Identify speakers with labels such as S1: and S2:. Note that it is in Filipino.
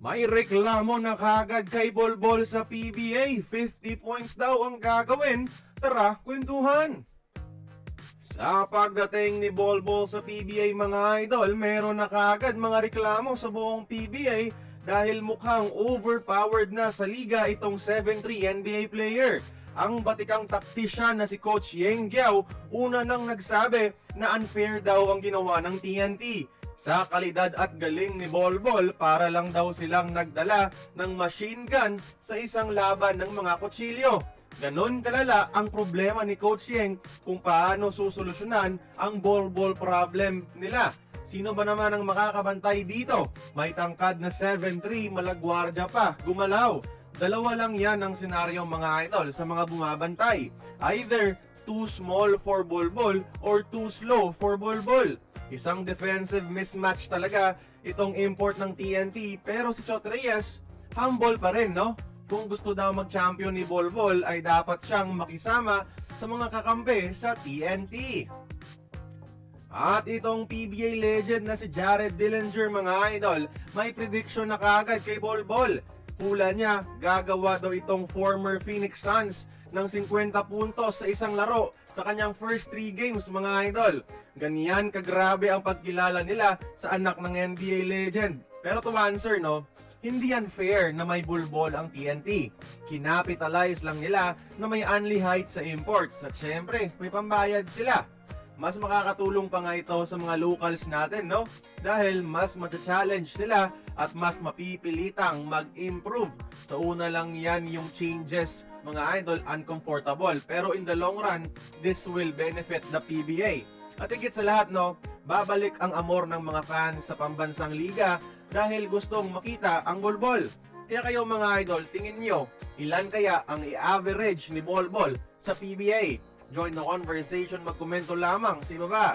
S1: May reklamo na kagad kay Bolbol sa PBA. 50 points daw ang gagawin. Tara, kwentuhan! Sa pagdating ni Bolbol sa PBA mga idol, meron na kagad mga reklamo sa buong PBA dahil mukhang overpowered na sa liga itong 7'3 NBA player. Ang batikang taktisyan na si Coach Yeng Guiao una nang nagsabi na unfair daw ang ginawa ng TNT. Sa kalidad at galing ni Bolbol, para lang daw silang nagdala ng machine gun sa isang laban ng mga kutsilyo. Ganon kalala ang problema ni Coach Yeng kung paano susolusyonan ang Bolbol problem nila. Sino ba naman ang makakabantay dito? May tangkad na 7'3, malagwardya pa, gumalaw. Dalawa lang yan ang senaryo mga idol sa mga bumabantay. Either too small for Bolbol or too slow for Bolbol. Isang defensive mismatch talaga itong import ng TNT, pero si Chot Reyes, humble pa rin, no? Kung gusto daw mag-champion ni Bolbol ay dapat siyang makisama sa mga kakampi sa TNT. At itong PBA legend na si Jared Dillinger mga idol, may prediction na kagad kay Bolbol. Hula niya, gagawa daw itong former Phoenix Suns ng 50 puntos sa isang laro sa kanyang first 3 games mga idol. Ganyan kagrabe ang pagkilala nila sa anak ng NBA legend. Pero to answer, no, hindi unfair na may Bolbol ang TNT. Kinapitalize lang nila na may only height sa imports at syempre may pambayad sila. Mas makakatulong pa nga ito sa mga locals natin, no? Dahil mas mata-challenge sila at mas mapipilitang mag-improve. Sa una lang yan yung changes, mga idol, uncomfortable. Pero in the long run, this will benefit the PBA. At higit sa lahat, no, babalik ang amor ng mga fans sa pambansang liga dahil gustong makita ang Bolbol. Kaya kayo mga idol, tingin nyo, ilan kaya ang i-average ni Bolbol sa PBA? Join the conversation, magkomento lamang sa ibaba.